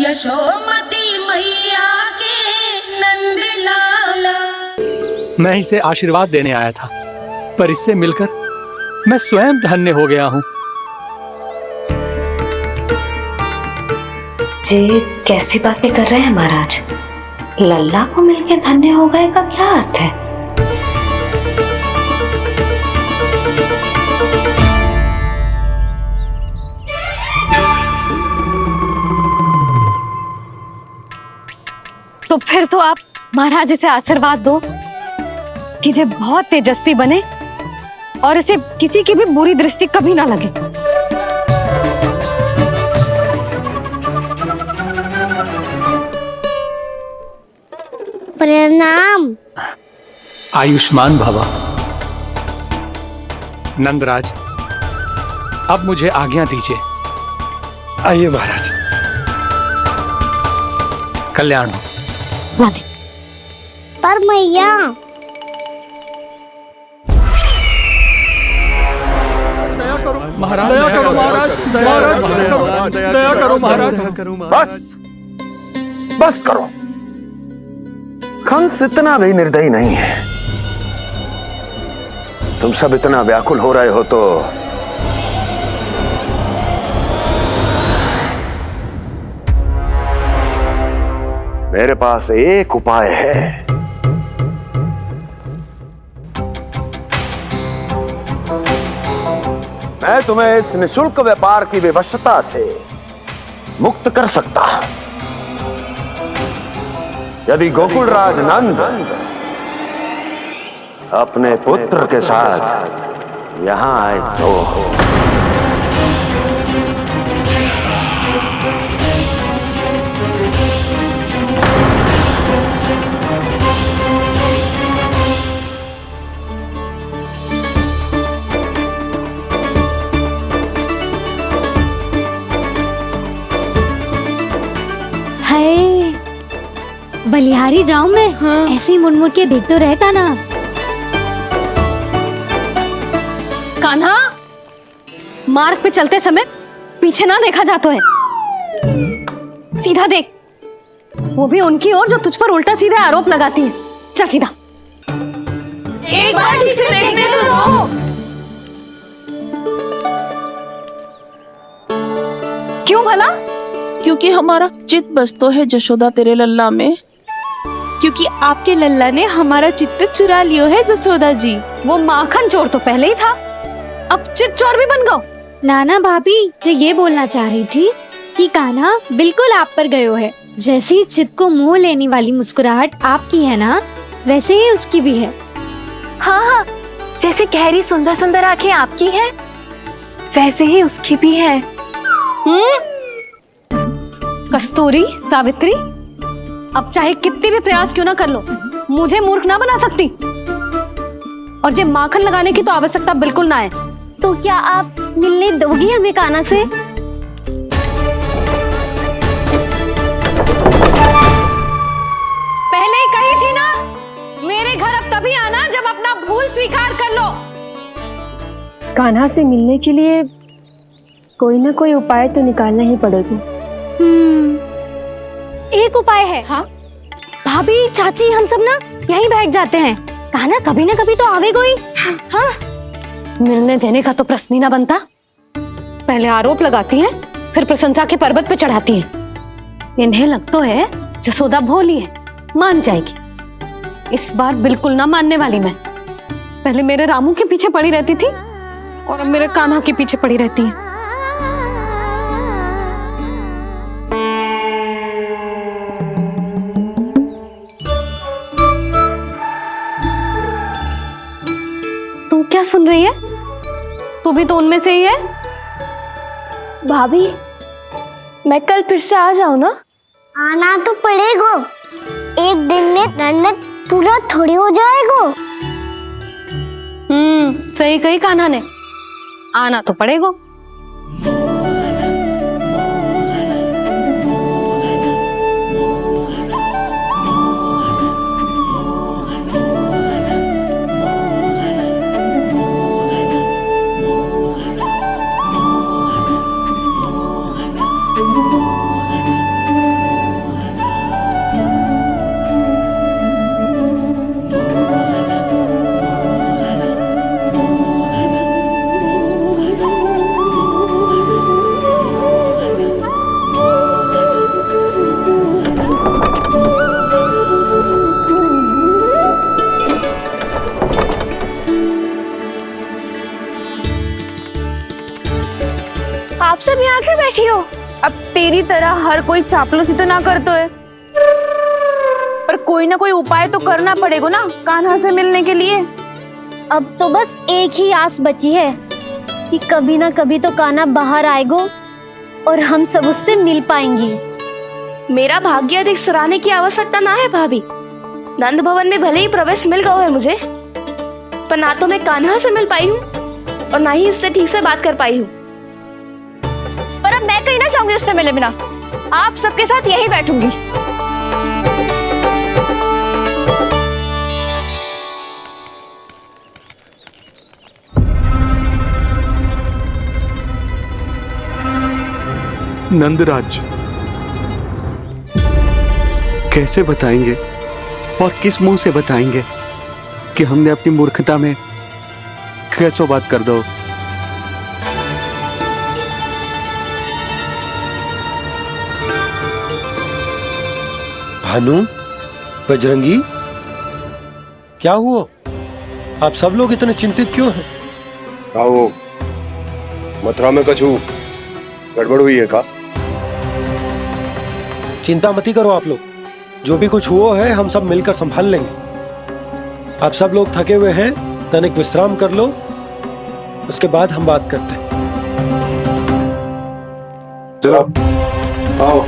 यशोमती मैया के नंद लाला। मैं इसे आशीर्वाद देने आया था, पर इससे मिलकर मैं स्वयं धन्य हो गया हूँ। ये कैसी बातें कर रहे हैं महाराज? लल्ला को मिलकर धन्य हो गए का क्या अर्थ है? तो फिर तो आप महाराज इसे आशीर्वाद दो कि ये बहुत तेजस्वी बने और इसे किसी की भी बुरी दृष्टि कभी ना लगे। प्रणाम। आयुष्मान भव। नंदराज, अब मुझे आज्ञा दीजिए। आइए महाराज। कल्याण हो। पर मैया, दया करो महाराज, दया करो महाराज, दया करो महाराज। बस करो। कंस इतना भी निर्दयी नहीं है। तुम सब इतना व्याकुल हो रहे हो तो मेरे पास एक उपाय है। मैं तुम्हें इस निःशुल्क व्यापार की विवशता से मुक्त कर सकता। यदि गोकुलराज नंद अपने पुत्र के साथ यहां आए तो बलिहारी जाऊं मैं? हाँ। ऐसे ही मुड़ के देख तो रहे कान्हा। कान्हा, मार्ग पे चलते समय पीछे ना देखा जाता है, सीधा देख। वो भी उनकी ओर जो तुझ पर उल्टा सीधे आरोप लगाती है। चल सीधा। एक बार ठीक से देखने तो दो। क्यों भला? क्योंकि हमारा चित्त बसतो है जशोदा तेरे लल्ला में। क्योंकि आपके लल्ला ने हमारा चित्त चुरा लियो है जसोदा जी। वो माखन चोर तो पहले ही था, अब चित्त चोर भी बन गो। नाना भाभी जो ये बोलना चाह रही थी कि कान्हा बिल्कुल आप पर गयो है। जैसे ही चित्त को मोह लेने वाली मुस्कुराहट आपकी है ना, वैसे ही उसकी भी है। हाँ हाँ, जैसे गहरी सुंदर सुंदर आंखें आपकी हैं, वैसे ही उसकी भी है। कस्तूरी, सावित्री, अब चाहे कितने भी प्रयास क्यों ना कर लो, मुझे मूर्ख ना बना सकती। और जब माखन लगाने की तो आवश्यकता बिल्कुल ना है। तो क्या आप मिलने दोगी हमें कान्हा से? पहले ही कही थी ना, मेरे घर अब तभी आना जब अपना भूल स्वीकार कर लो। कान्हा से मिलने के लिए कोई ना कोई उपाय तो निकालना ही पड़ेगा। एक उपाय है। हाँ? भाभी, चाची, हम सब ना यहीं बैठ जाते हैं। कान्हा कभी ना कभी तो आवेगा ही। हाँ? मिलने देने का तो प्रश्न ही ना बनता। पहले आरोप लगाती हैं, फिर प्रशंसा के पर्वत पे चढ़ाती हैं। इन्हें लगता है जसोदा भोली है, मान जाएगी। इस बार बिल्कुल ना मानने वाली मैं। पहले मेरे रामू के पीछे पड़ी रहती थी और अब मेरे कान्हा के पीछे पड़ी रहती है। तू क्या सुन रही है? तू भी तो उनमें से ही है। भाभी, मैं कल फिर से आ जाऊँ ना? आना तो पड़ेगा। एक दिन में रणनीत पूरा थोड़ी हो जाएगा। सही कही कान्हा ने, आना तो पड़ेगा। सब यहाँ के बैठी हो? अब तेरी तरह हर कोई चापलूसी तो ना करतो है, पर कोई ना कोई उपाय तो करना पड़ेगा ना कान्हा से मिलने के लिए। अब तो बस एक ही आस बची है कि कभी ना कभी तो कान्हा बाहर आएगा और हम सब उससे मिल पाएंगे। मेरा भाग्य अधिक सराहने की आवश्यकता ना है भाभी। नंद भवन में भले ही प्रवेश मिल गया है मुझे, पर ना तो मैं कान्हा से मिल पाई हूँ और ना ही उससे ठीक से बात कर पाई हूँ। पर अब मैं कहीं ना चाहूंगी उससे मिले बिना, आप सबके साथ यहीं बैठूंगी। नंदराज, कैसे बताएंगे और किस मुंह से बताएंगे कि हमने अपनी मूर्खता में कैसो बात कर दो। भानु, बजरंगी, क्या हुआ? आप सब लोग इतने चिंतित क्यों हैं? आओ, मथुरा में कछु गड़बड़ हुई है का? चिंता मती करो आप लोग, जो भी कुछ हुआ है हम सब मिलकर संभाल लेंगे। आप सब लोग थके हुए हैं, तनिक विश्राम कर लो, उसके बाद हम बात करते हैं। चलो आओ।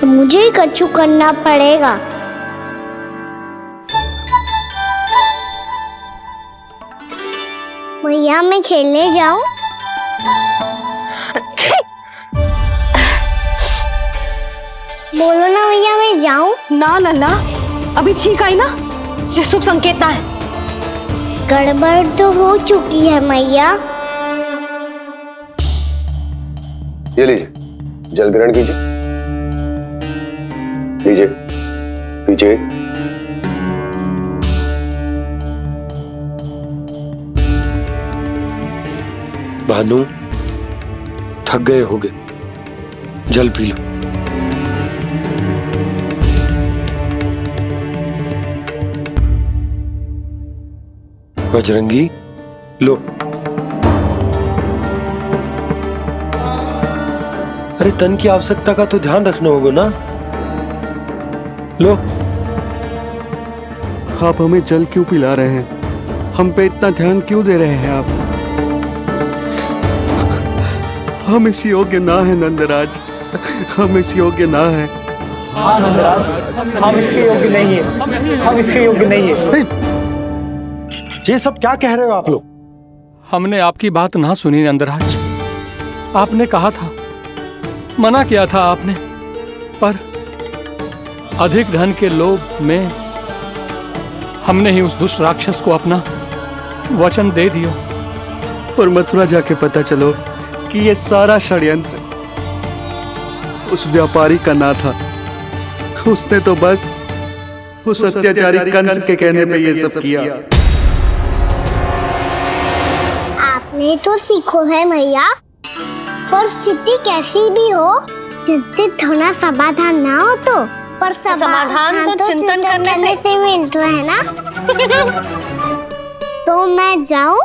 मुझे ही कछु करना पड़ेगा। भैया मैं खेलने जाऊं? बोलो ना भैया मैं जाऊं? ना लल्ला, अभी छींक आई ना, ये शुभ संकेत ना है। गड़बड़ तो हो चुकी है मैया। ये लीजिए, जल ग्रहण कीजिए। लीजिए, पीछे। भानु, थक गए होगे, जल पी लो। बजरंगी, लो। अरे तन की आवश्यकता का तो ध्यान रखना होगा ना, लो। आप हमें जल क्यों पिला रहे हैं? हम पे इतना ध्यान क्यों दे रहे हैं आप? हम इस योग्य ना है नंदराज, हम इस योग्य ना है। हाँ नंदराज, हम इसके योग्य नहीं है, हम इसके योग्य नहीं है। ये सब क्या कह रहे हो आप लोग? हमने आपकी बात ना सुनी नंदराज। आपने कहा था, मना किया था आपने, पर अधिक धन के लोभ में हमने ही उस दुष्ट राक्षस को अपना वचन दे दिया। पर मथुरा जाके पता चलो कि ये सारा षड्यंत्र उस व्यापारी का ना था। उसने तो बस उस अत्याचारी कंस के कहने पे ये सब किया। आपने तो सीखो है भैया, पर स्थिति कैसी भी हो, चिंतित होना समाधान ना हो तो, पर समाधान तो चिंतन करने से मिलता है ना। तो मैं जाऊं?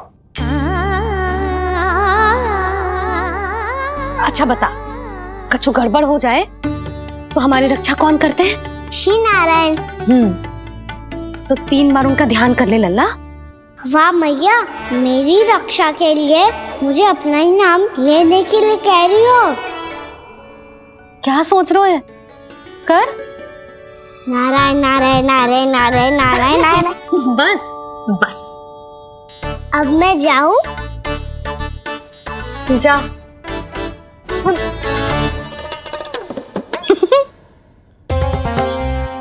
अच्छा बता, कछु गड़बड़ हो जाए तो हमारी रक्षा कौन करते हैं? श्री नारायण। तो 3 बार उनका ध्यान कर ले लल्ला। वाह मैया, मेरी रक्षा के लिए मुझे अपना ही नाम लेने के लिए कह रही हो? क्या सोच रहे हो? कर। नारायण नारायण नारायण नारायण नारायण नारायण। बस बस, अब मैं जाऊं? जा।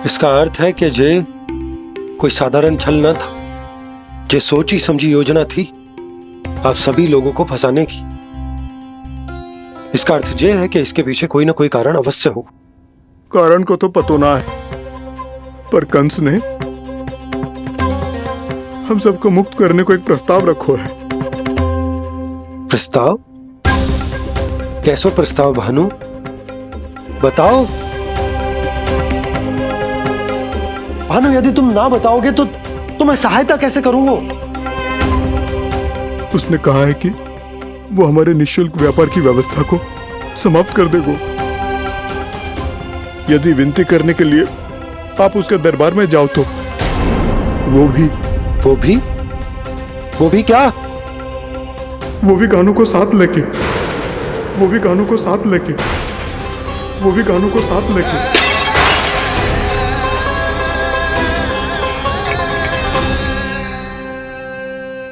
इसका अर्थ है कि जे कोई साधारण छल न था, जे सोची समझी योजना थी आप सभी लोगों को फंसाने की। इसका अर्थ ये है कि इसके पीछे कोई ना कोई कारण अवश्य हो। कारण को तो पतो ना है, पर कंस ने हम सबको मुक्त करने को एक प्रस्ताव रखो है। प्रस्ताव? कैसो प्रस्ताव भानु, बताओ। भानु, यदि तुम ना बताओगे तो मैं सहायता कैसे करूंगा? उसने कहा है कि वो हमारे निःशुल्क व्यापार की व्यवस्था को समाप्त कर देगा। यदि विनती करने के लिए आप उसके दरबार में जाओ तो वो भी क्या? वो भी कानू को साथ लेके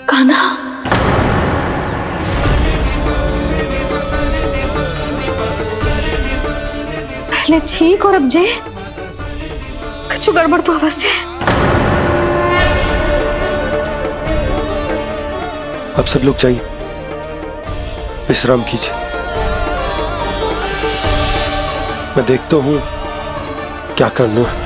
कान्हा, पहले ठीक और अब जे कुछ गड़बड़ तो अवश्य है। अब सब लोग जाइए, विश्राम कीजिए। मैं देखता हूं क्या करना है।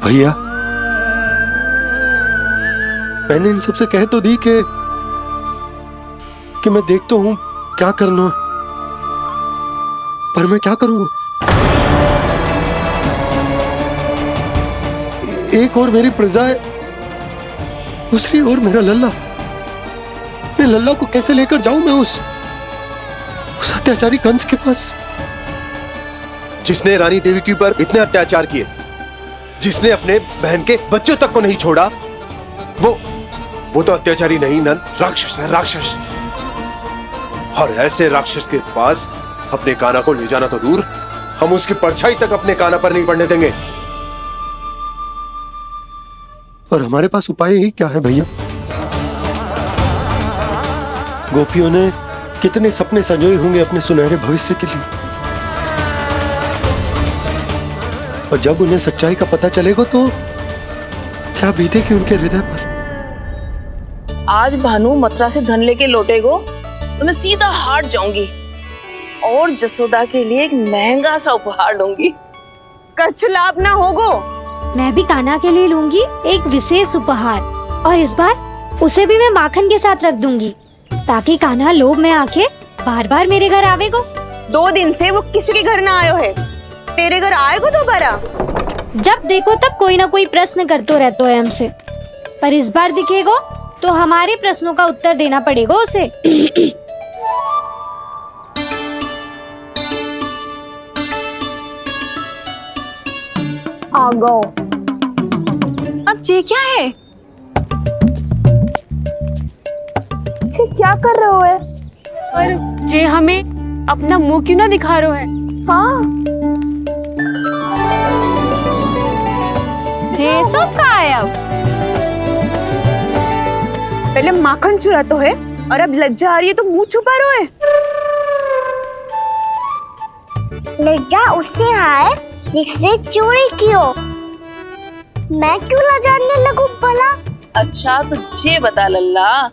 भैया, मैंने इन सबसे कह तो दी कि मैं देखता हूं क्या करना, पर मैं क्या करूंगा? एक और मेरी प्रजा है, दूसरी ओर मेरा लल्ला। मैं लल्ला को कैसे लेकर जाऊं मैं उस अत्याचारी कंस के पास, जिसने रानी देवी के ऊपर इतने अत्याचार किए, जिसने अपने बहन के बच्चों तक को नहीं छोड़ा, वो तो अत्याचारी नहीं नन, राक्षस है, राक्षस। और ऐसे राक्षस के पास अपने कान्हा को ले जाना तो दूर, हम उसकी परछाई तक अपने कान्हा पर नहीं पड़ने देंगे। और हमारे पास उपाय ही क्या है भैया? गोपियों ने कितने सपने संजोए होंगे अपने सुनहरे भविष्य के लिए, और जब उन्हें सच्चाई का पता चलेगा तो क्या बीतेगी उनके हृदय पर? आज भानु मथुरा से धन लेके लौटेगो तो मैं सीधा हाट जाऊंगी और जसोदा के लिए एक महंगा सा उपहार दूंगी। कछु लाभ ना होगो। मैं भी कान्हा के लिए लूंगी एक विशेष उपहार, और इस बार उसे भी मैं माखन के साथ रख दूंगी, ताकि कान्हा लोभ में आके बार बार मेरे घर आवेगो। 2 दिन से वो किसी के घर ना आयो है, तेरे घर आएगो दोबारा? जब देखो तब कोई ना कोई प्रश्न करते रहते है हमसे, पर इस बार दिखेगो तो हमारे प्रश्नों का उत्तर देना पड़ेगा उसे। आ गो। अब ये क्या है? ये क्या कर रहे हो है? पर जे हमें अपना मुंह क्यों ना दिखा रहे है? हाँ, जे सब का है अब? पहले माखन चुरा तो है और अब लज्जा आ रही है तो मुंह छुपा रहे है। लज्जा उससे है जिससे चोरी कियो। मैं क्यों लजाने लगूं भला? अच्छा तो ये बता लल्ला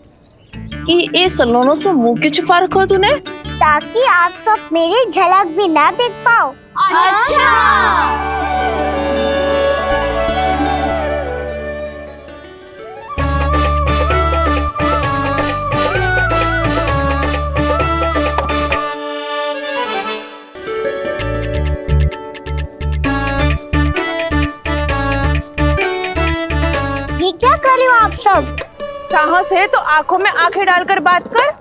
कि ये सलोनों से मुंह क्यों छुपा रखो तूने? ताकि आप सब मेरी झलक भी ना देख पाओ। अच्छा। ये क्या कर रहे हो आप सब? साहस है तो आंखों में आंखें डालकर बात कर।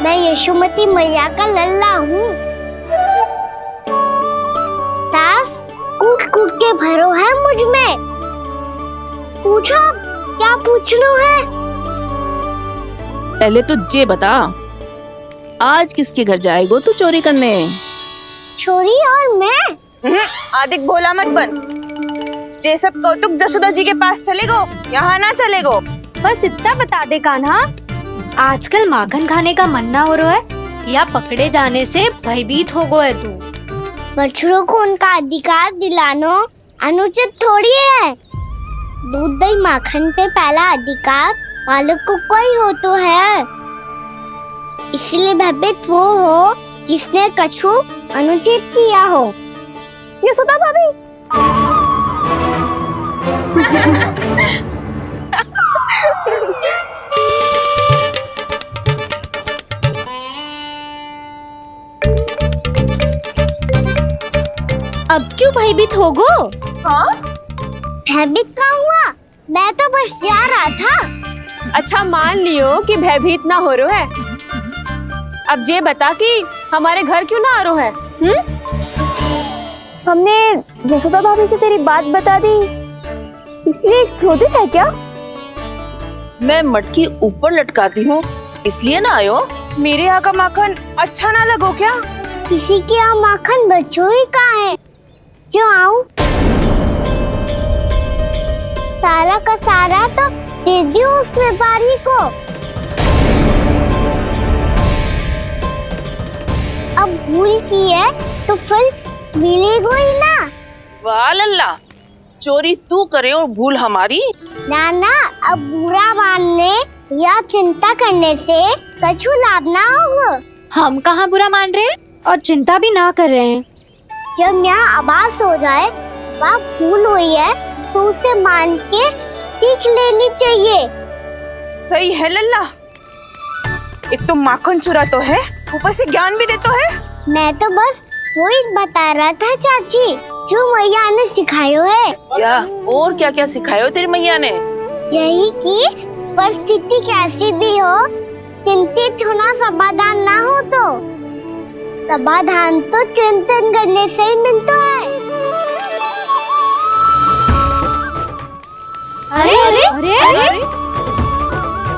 मैं यशोमती मैया का लल्ला हूँ। सास कूट कूट के भरो है मुझ में। पूछो क्या पूछना है? पहले तो ये बता, आज किसके घर जाएगो तू चोरी करने? छोरी और मैं? आदिक भोला मत बन। ये सब कौतुक जसोदा जी के पास चलेगो, यहाँ ना चलेगो। बस इतना बता दे कान्हा, आजकल माखन खाने का मन ना हो रहा है या पकड़े जाने से भयभीत हो गए तू? बछड़ों को उनका अधिकार दिलाना अनुचित थोड़ी है। दूध दही माखन पे पहला अधिकार मालिक को कोई हो तो है। इसलिए भयभीत वो हो जिसने कछु अनुचित किया हो। यशोदा भाभी। अब क्यों भयभीत हो गो? हाँ? भयभीत का हुआ? मैं तो बस जा रहा था। अच्छा मान लियो कि भयभीत ना हो रो है। अब ये बता कि हमारे घर क्यों ना आ रो है? हमने यशोदा भाभी से तेरी बात बता दी, इसलिए क्रोधित है क्या? मैं मटकी ऊपर लटकाती हूँ इसलिए ना आयो। मेरे यहाँ का माखन अच्छा ना लगो क्या? किसी के यहाँ माखन बच्चों ही कहाँ है जो आऊं? सारा का सारा तो दे दियो उस व्यापारी को। अब भूल की है तो फल मिलेगा ही ना। वाह लल्ला, चोरी तू करे और भूल हमारी। ना अब बुरा मानने या चिंता करने से कछु लाभ ना होगा। हम कहाँ बुरा मान रहे हैं और चिंता भी ना कर रहे हैं। जब यहाँ आभास हो जाए वहाँ भूल हुई है तो उसे मान के सीख लेनी चाहिए। सही है लल्ला, एक तो माखन चुरा तो है, ऊपर से ज्ञान भी दे तो है। मैं तो बस वही बता रहा था चाची जो मैया ने सिखायो है। क्या और क्या क्या सिखायो तेरी मैया ने? यही कि परिस्थिति कैसी भी हो चिंतित होना समाधान ना हो तो समाधान तो चिंतन करने से ही मिलता है। अरे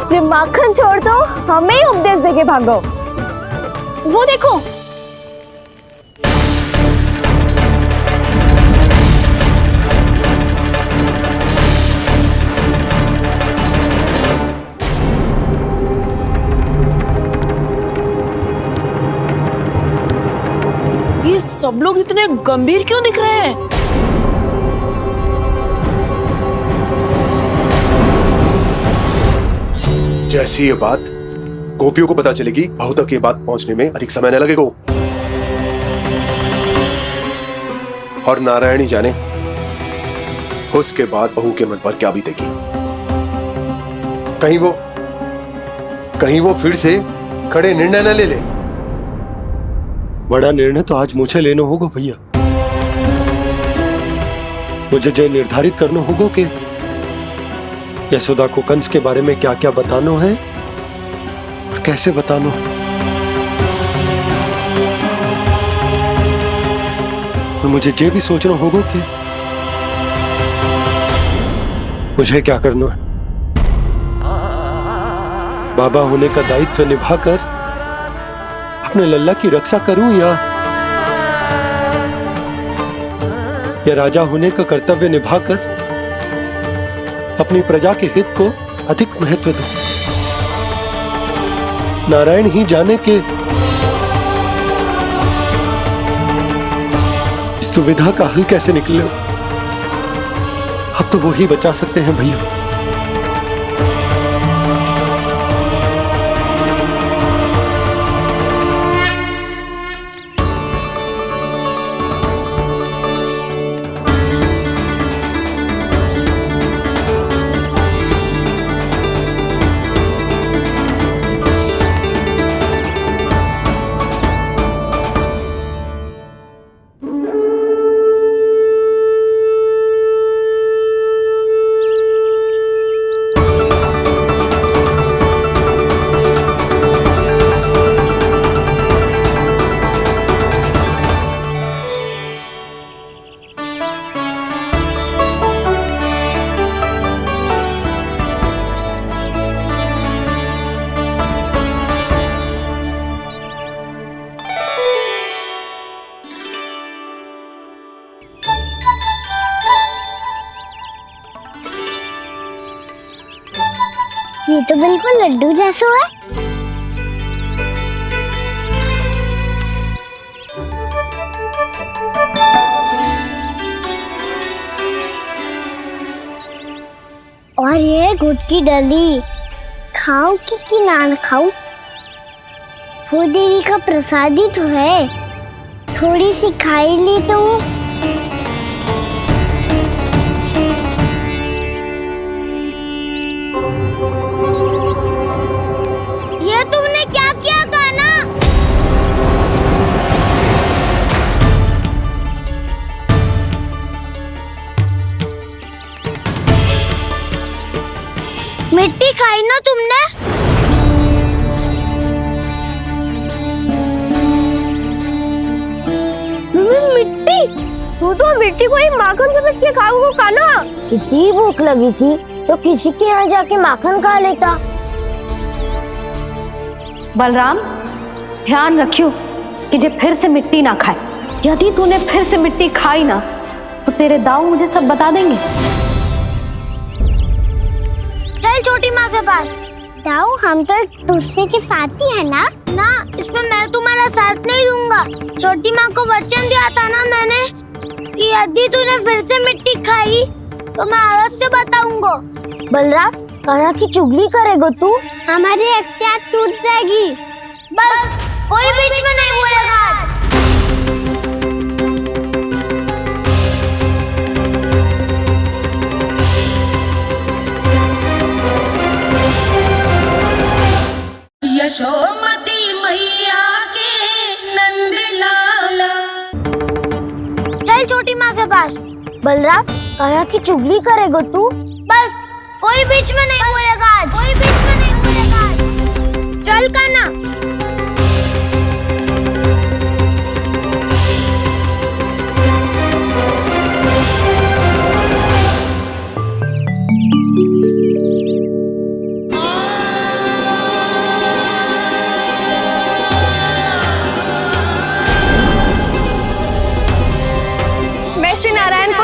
जी माखन छोड़ दो, हमें ही उपदेश देके भागो। वो देखो, ये सब लोग इतने गंभीर क्यों दिख रहे हैं? जैसी ये बात गोपियों को पता चलेगी, बहू तक ये बात पहुंचने में अधिक समय न लगेगा। और नारायणी जाने उसके बाद बहू के मन पर क्या बीतेगी। कहीं वो फिर से खड़े निर्णय न ले ले। बड़ा निर्णय तो आज मुझे लेना होगा भैया। मुझे जो निर्धारित करना होगा कि यशोदा को कंस के बारे में क्या क्या बताना है और कैसे बताना है। और मुझे ये भी सोचना होगा कि मुझे क्या करना है। बाबा होने का दायित्व निभाकर अपने लल्ला की रक्षा करूं या राजा होने का कर्तव्य निभाकर अपनी प्रजा के हित को अधिक महत्व दूं। नारायण ही जाने के इस दुविधा का हल कैसे निकले। अब तो वो ही बचा सकते हैं भैया। ये तो बिल्कुल लड्डू जैसा है। और ये गुड़ की डली खाऊं कि ना खाऊं? वो देवी का प्रसाद ही तो है, थोड़ी सी खाई ली तो। ये तुमने क्या किया कान्हा? मिट्टी खाई ना तुमने? मिट्टी? तू तो मिट्टी को ही माखन समझ के खाओगे कान्हा। कितनी भूख लगी थी तो किसी के यहाँ जाके माखन खा लेता। बलराम, ध्यान रखियो कि जे फिर से मिट्टी ना खाए। यदि तूने फिर से मिट्टी खाई ना तो तेरे दाऊ मुझे सब बता देंगे। चल छोटी माँ के पास। दाऊ, हम तो एक दूसरे के साथी है ना? ना, इसमें मैं तुम्हारा साथ नहीं दूंगा। छोटी माँ को वचन दिया था ना मैंने कि यदि तूने फिर से मिट्टी खाई तो मैं अवश्य बताऊंगा। बलराम, कान्हा की चुगली करेगा तू? हमारी अख्तियार टूट जाएगी। बस कोई बीच में नहीं बोलेगा आज। यशोमती मैया के नंद लाला। चल छोटी माँ के पास। बलराम, कान्हा की चुगली करेगा तू? बस कोई बीच में नहीं बोलेगा आज। कोई बीच में नहीं बोलेगा आज। चल कान्हा।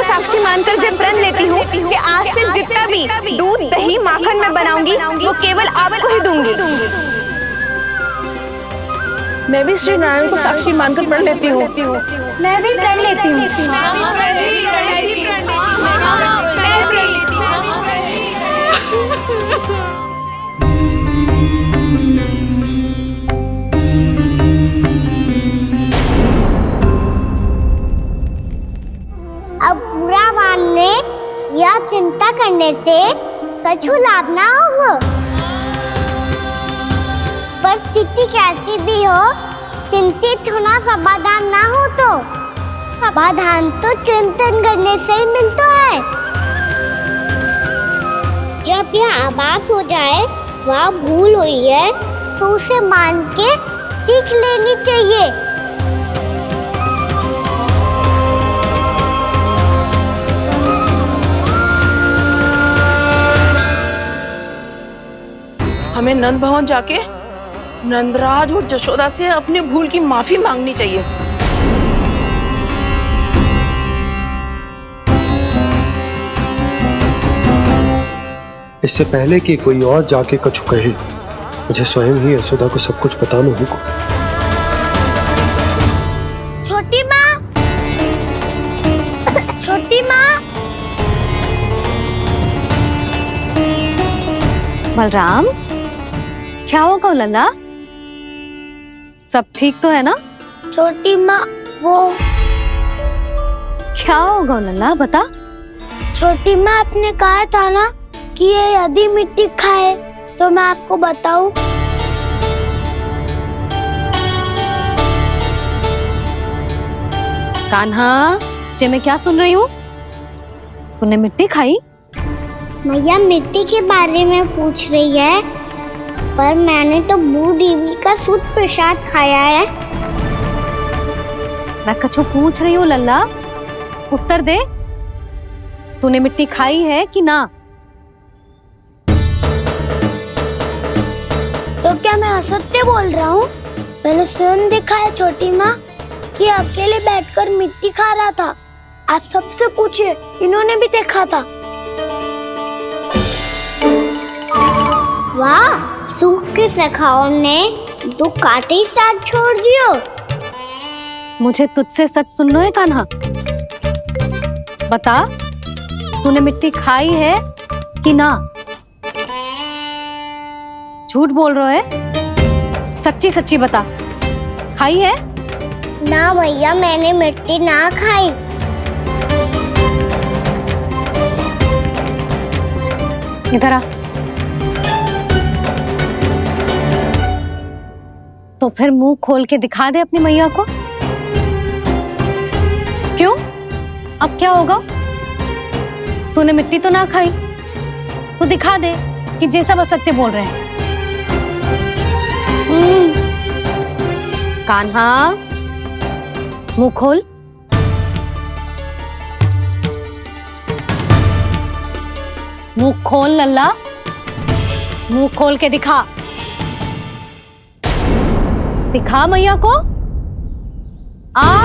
साक्षी मानकर जब प्रण लेती हूँ कि आज से जितना भी दूध दही माखन मैं बनाऊंगी वो केवल आपको ही दूंगी। मैं भी श्री नारायण को साक्षी मानकर प्रण लेती हूँ। मैं भी प्रण लेती हूँ। अब बुरा मानने या चिंता करने से कछु लाभ ना होगा। परिस्थिति कैसी भी हो, चिंतित होना समाधान ना हो तो समाधान तो चिंतन करने से ही मिलता है। जब यह आभास हो जाए वह भूल हुई है तो उसे मान के सीख लेनी चाहिए। हमें नंद भवन जाके नंदराज और जशोदा से अपनी भूल की माफी मांगनी चाहिए। इससे पहले कि कोई और जाके कछु कहे, मुझे स्वयं ही यशोदा को सब कुछ बताना होगा। छोटी माँ, छोटी माँ। बलराम, क्या होगा लल्ला? सब ठीक तो है ना? छोटी माँ, वो क्या होगा लल्ला, बता। छोटी माँ, आपने कहा था ना कि ये यदि मिट्टी खाए तो मैं आपको बताऊं। कान्हा, जे मैं क्या सुन रही हूँ? तूने मिट्टी खाई? मैया मिट्टी के बारे में पूछ रही है, पर मैंने तो भू देवी का शुद्ध प्रसाद खाया है। मैं कछु पूछ रही हूँ लल्ला, उत्तर दे। तूने मिट्टी खाई है कि ना? तो क्या मैं असत्य बोल रहा हूँ? मैंने स्वयं देखा है छोटी माँ कि अकेले बैठकर मिट्टी खा रहा था। आप सबसे पूछिए, इन्होंने भी देखा था। वाह, सूख के सखाओं ने दो कांटे ही साथ छोड़ दियो। मुझे तुझसे सच सुनना है कान्हा। बता, तूने मिट्टी खाई है कि ना? झूठ बोल रहा है? सच्ची सच्ची बता, खाई है? ना भैया, मैंने मिट्टी ना खाई। इधर आ। तो फिर मुंह खोल के दिखा दे अपनी मैया को। क्यों? अब क्या होगा? तूने मिट्टी तो ना खाई, तो दिखा दे कि जे सब असत्य बोल रहे हैं। कान्हा, मुंह खोल। मुंह खोल लल्ला, मुंह खोल के दिखा। दिखा मैया को। आ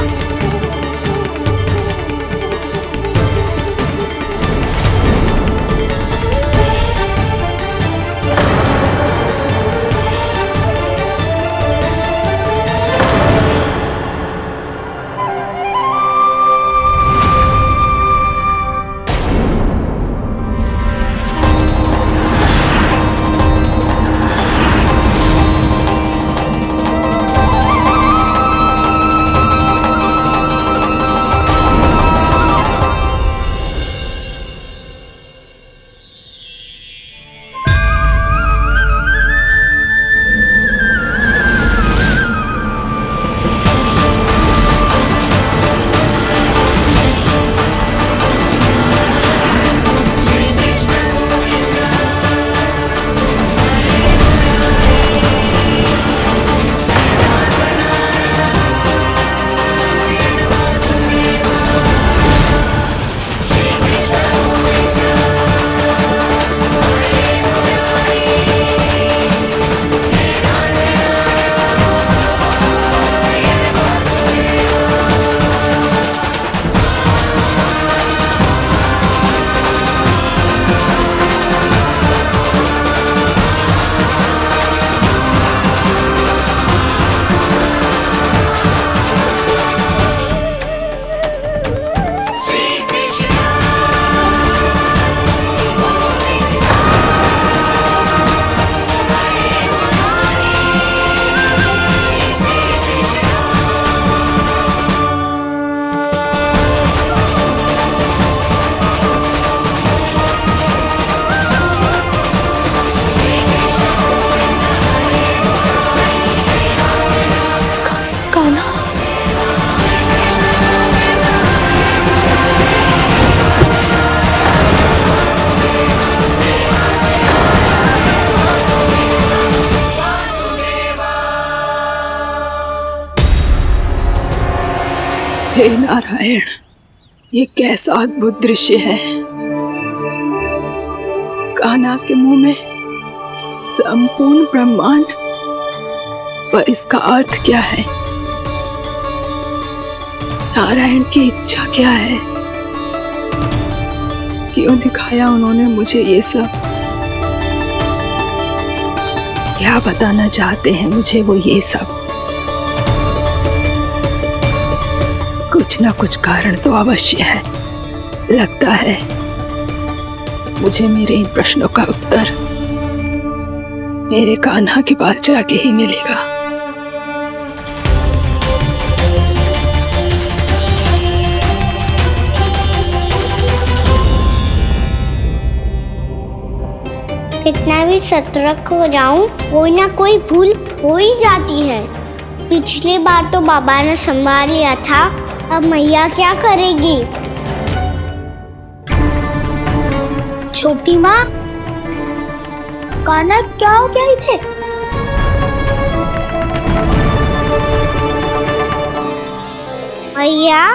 हे नारायण, ये कैसा अद्भुत दृश्य है। कान्हा के मुंह में संपूर्ण ब्रह्मांड, पर इसका अर्थ क्या है? नारायण की इच्छा क्या है? क्यों दिखाया उन्होंने मुझे ये सब? क्या बताना चाहते हैं मुझे वो ये सब? कुछ ना कुछ कारण तो अवश्य है। लगता है मुझे मेरे इन प्रश्नों का उत्तर मेरे कान्हा के पास जाके ही मिलेगा। कितना भी सतर्क हो जाऊं, कोई ना कोई भूल हो ही जाती है। पिछली बार तो बाबा ने संभाल लिया था, अब मैया क्या करेगी? छोटी माँ, कान्हा क्या हो गया इधर? मैया,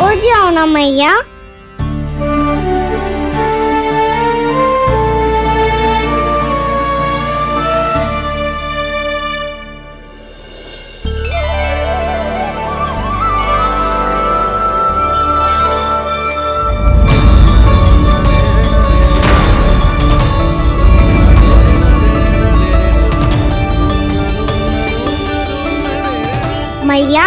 उठ जाओ ना मैया। मैया,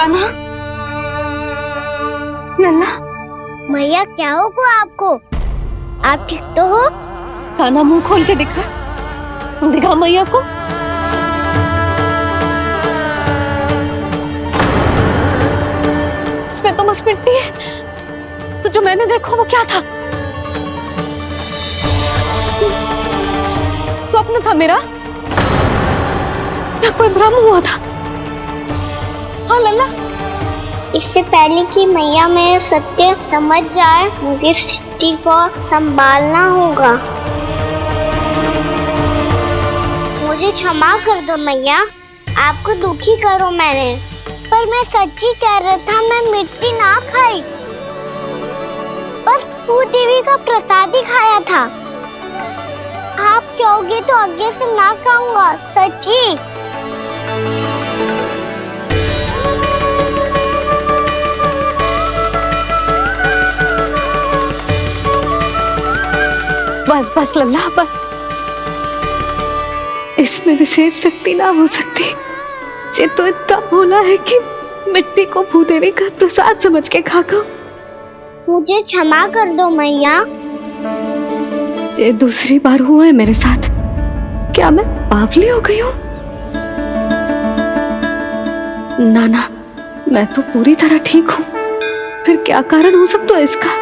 कान्हा, लल्ला, मैया क्या होगा आपको? आप ठीक तो हो? कान्हा मुंह खोल के दिखा, दिखा मैया को। इसमें तो बस मिट्टी है। तो जो मैंने देखा वो क्या था? स्वप्न था मेरा या कोई भ्रम हुआ था? हाँ लल्ला, इससे पहले कि मैया मेरे सत्य समझ जाए, मुझे सिद्धि को संभालना होगा। मुझे क्षमा कर दो मैया, आपको दुखी करो मैंने, पर मैं सच्ची कह रहा था, मैं मिट्टी ना खाई, बस भू देवी का प्रसाद ही खाया था। आप कहोगे तो आगे से ना खाऊंगा, सच्ची। बस बस लल्ला बस, इसमें विशेष शक्ति ना हो सकती। ये तो इतना भोला है कि मिट्टी को भूदेवी का प्रसाद समझ के खागा। मुझे क्षमा कर दो मैया। ये दूसरी बार हुआ है मेरे साथ। क्या मैं बावली हो गई हूँ? ना ना, मैं तो पूरी तरह ठीक हूँ। फिर क्या कारण हो सकता है इसका?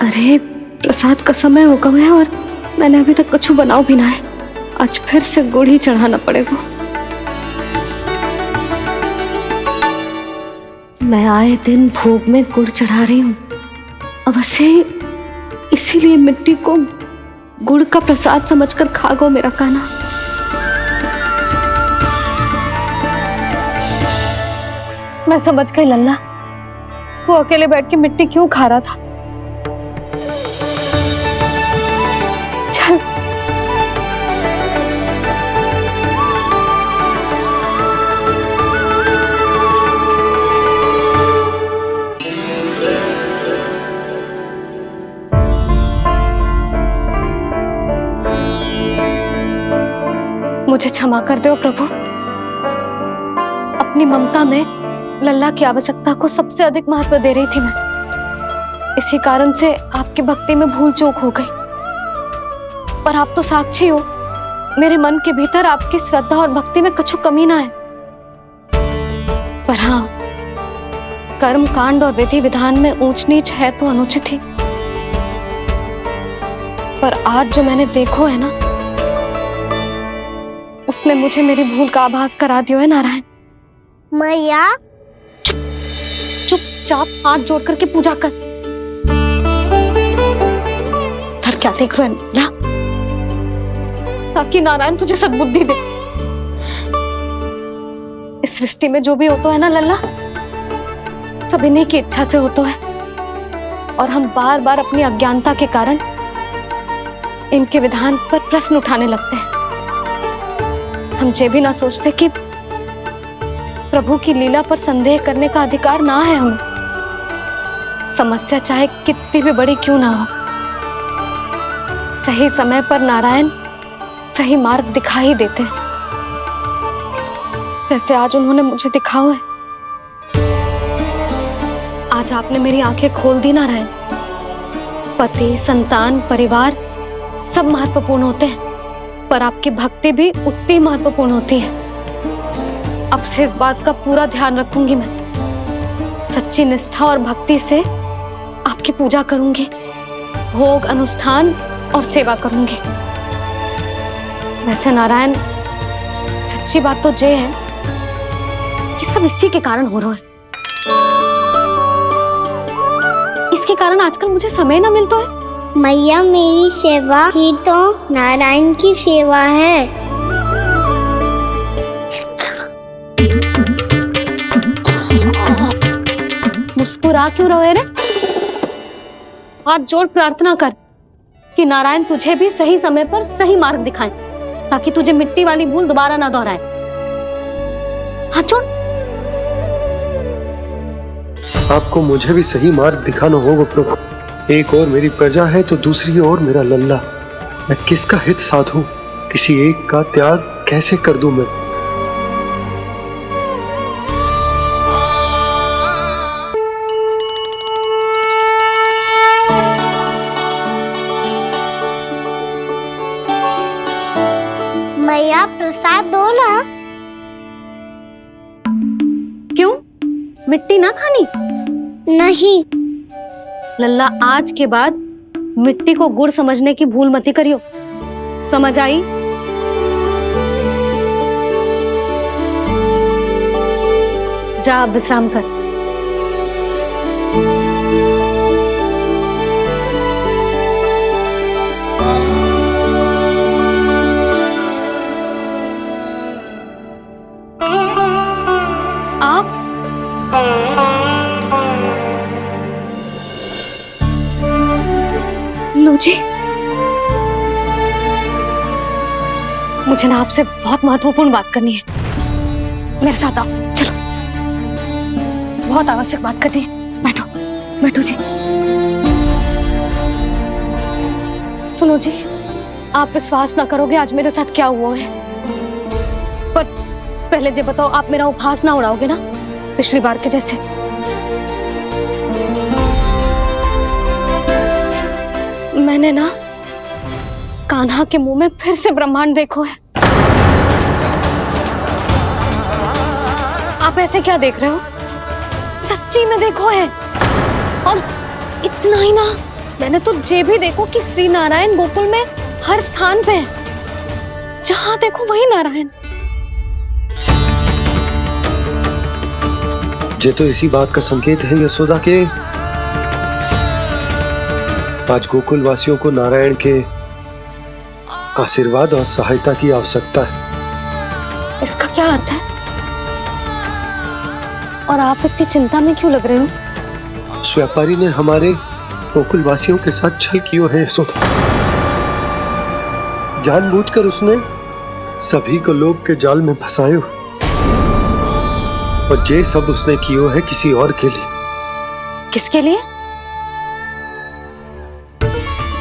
अरे प्रसाद का समय हो गया है और मैंने अभी तक कुछ बनाओ भी ना है। आज फिर से गुड़ ही चढ़ाना पड़ेगा। मैं आए दिन भोग में गुड़ चढ़ा रही हूँ, अवश्य इसीलिए मिट्टी को गुड़ का प्रसाद समझकर खागो मेरा कान्हा। मैं समझ गई लल्ला, वो अकेले बैठ के मिट्टी क्यों खा रहा था। चल मुझे क्षमा कर दो प्रभु। अपनी ममता में लल्ला की आवश्यकता को सबसे अधिक महत्व दे रही थी मैं। इसी कारण से आपकी भक्ति में भूल चूक हो गई। पर आप तो साक्षी हो, मेरे मन के भीतर आपकी श्रद्धा और भक्ति में कछु कमी ना है। पर हाँ, कर्म कांड और विधि विधान में ऊंच नीच है तो अनुचित ही। पर आज जो मैंने देखो है ना, उसने मुझे मेरी भूल का आभास करा दियो है नारायण। मैया चुपचाप हाथ जोड़ करके पूजा कर। सर क्या देख रहे हैं ना? ताकि नारायण तुझे सद्बुद्धि दे। इस सृष्टि में जो भी होता है ना लल्ला, सब इन्हीं की इच्छा से होता है। और हम बार बार अपनी अज्ञानता के कारण इनके विधान पर प्रश्न उठाने लगते हैं। हम ये भी ना सोचते कि प्रभु की लीला पर संदेह करने का अधिकार ना है हमें। समस्या चाहे कितनी भी बड़ी क्यों ना हो, सही समय पर नारायण सही मार्ग दिखा ही देते हैं, जैसे आज उन्होंने मुझे दिखाओ है। आज आपने मेरी आंखें खोल दी नारायण। पति, संतान, परिवार सब महत्वपूर्ण होते हैं, पर आपकी भक्ति भी उतनी महत्वपूर्ण होती है। अब से इस बात का पूरा ध्यान रखूंगी मैं। सच्ची निष्ठा और भक्ति से आपकी पूजा करूंगी, भोग, अनुष्ठान और सेवा करूंगी। वैसे नारायण, सच्ची बात तो ये है कि सब इसी के कारण हो रहा है। इसके कारण आजकल मुझे समय ना मिलता है। मैया, मेरी सेवा ही तो नारायण की सेवा है। मुस्कुरा क्यों रहे रे? हाथ जोड़ प्रार्थना कर कि नारायण तुझे भी सही समय पर सही मार्ग दिखाएं, ताकि तुझे मिट्टी वाली भूल दोबारा ना दोहराए। हाथ जोड़। आपको मुझे भी सही मार्ग दिखाना होगा प्रभु। एक और मेरी प्रजा है तो दूसरी ओर मेरा लल्ला। मैं किसका हित साधूं? किसी एक का त्याग कैसे कर दूं मैं? मैया प्रसाद दो ना। क्यों? मिट्टी ना खानी? नहीं। लल्ला, आज के बाद मिट्टी को गुड़ समझने की भूल मती करियो। समझ आई? जा अब विश्राम कर। आप लो जी, मुझे ना आपसे बहुत महत्वपूर्ण बात करनी है। मेरे साथ आओ, चलो। बहुत आवश्यक बात करनी है। बैठो, बैठो जी। सुनो जी, आप विश्वास ना करोगे आज मेरे साथ क्या हुआ है। पर पहले ये बताओ, आप मेरा उपहास ना उड़ाओगे ना पिछली बार के जैसे? मैंने ना कान्हा के मुंह में फिर से ब्रह्मांड देखो है। आप ऐसे क्या देख रहे हो? सच्ची में देखो है। और इतना ही ना, मैंने तो ये भी देखो कि श्री नारायण गोकुल में हर स्थान पे है। जहां देखो वही नारायण। ये तो इसी बात का संकेत है यशोदा के आज गोकुल वासियों को नारायण के आशीर्वाद और सहायता की आवश्यकता है। इसका क्या अर्थ है? और आप इतनी चिंता में क्यों लग रहे हो? उस व्यापारी ने हमारे गोकुल वासियों के साथ छल किया है यशोदा। जानबूझकर उसने सभी को लोभ के जाल में फंसायो। और ये सब उसने किया है किसी और के लिए। किसके लिए?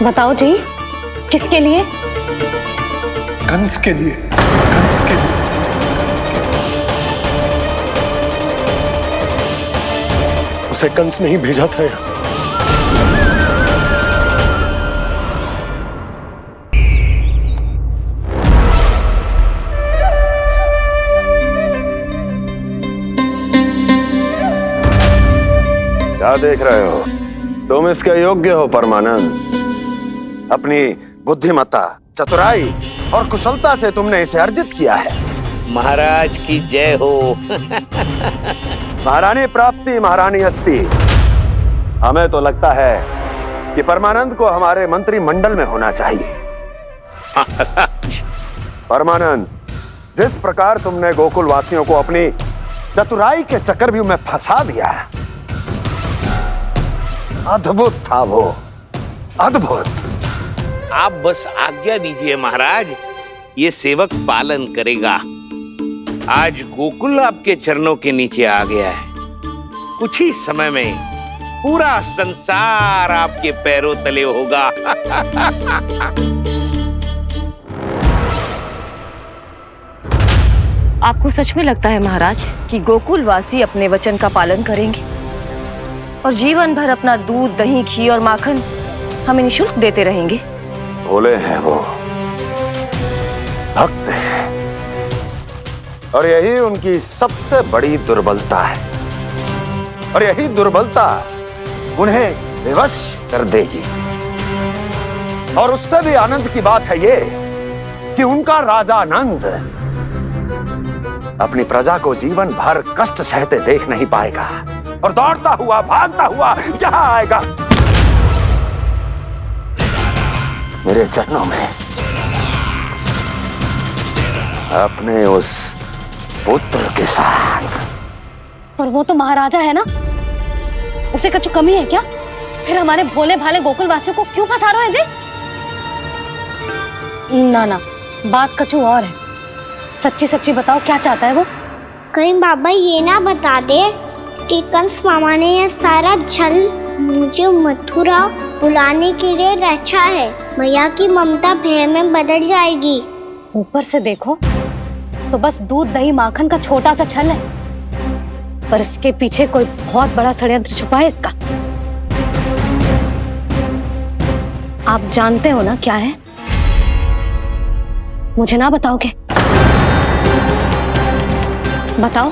बताओ जी, किसके लिए? कंस के लिए। कंस के लिए। उसे कंस नहीं भेजा था यहाँ। क्या देख रहे हो? तुम इसके योग्य हो परमानंद। अपनी बुद्धिमत्ता, चतुराई और कुशलता से तुमने इसे अर्जित किया है। महाराज की जय हो। महारानी प्राप्ति महारानी हस्ती। हमें तो लगता है कि परमानंद को हमारे मंत्रिमंडल में होना चाहिए। परमानंद, जिस प्रकार तुमने गोकुल वासियों को अपनी चतुराई के चक्रव्यूह में फंसा दिया, अद्भुत था वो, अद्भुत। आप बस आज्ञा दीजिए महाराज, ये सेवक पालन करेगा। आज गोकुल आपके चरणों के नीचे आ गया है। कुछ ही समय में पूरा संसार आपके पैरों तले होगा। आपको सच में लगता है महाराज कि गोकुल वासी अपने वचन का पालन करेंगे और जीवन भर अपना दूध, दही, घी और माखन हमें निःशुल्क देते रहेंगे? भोले हैं वो, भक्त हैं, और यही उनकी सबसे बड़ी दुर्बलता है। और यही दुर्बलता उन्हें विवश कर देगी। और उससे भी आनंद की बात है ये कि उनका राजा नंद अपनी प्रजा को जीवन भर कष्ट सहते देख नहीं पाएगा और दौड़ता हुआ, भागता हुआ यहाँ आएगा मेरे चरणों में, अपने उस पुत्र के साथ। पर वो तो महाराजा है ना, उसे कुछ कमी है क्या? फिर हमारे भोले भाले गोकुल वासियों को क्यों फंसा रहे हैं जी? ना ना, बात कछु और है। सच्ची सच्ची बताओ, क्या चाहता है वो? कहीं बाबा ये ना बता दे कि कंस मामा ने यह सारा छल मुझे मथुरा बुलाने के लिए रचा है। मैया की ममता भय में बदल जाएगी। ऊपर से देखो तो बस दूध दही माखन का छोटा सा छल है, पर इसके पीछे कोई बहुत बड़ा षड्यंत्र छुपा है इसका। आप जानते हो ना क्या है? मुझे ना बताओगे? बताओ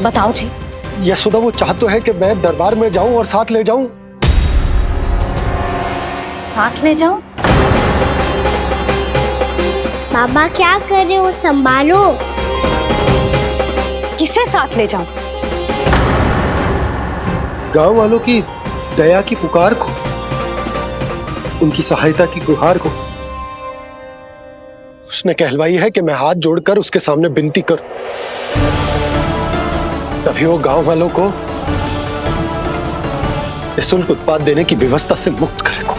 बताओ जी। यशोदा वो चाह तो है कि मैं दरबार में जाऊं और साथ ले जाऊं। साथ ले जाऊं? बाबा क्या कर रहे हो, संभालो। किसे साथ ले जाऊं? गांव वालों की दया की पुकार को, उनकी सहायता की गुहार को। उसने कहलवाई है कि मैं हाथ जोड़कर उसके सामने विनती करूं, तभी वो गांव वालों को निःशुल्क उत्पाद देने की व्यवस्था से मुक्त करेगा।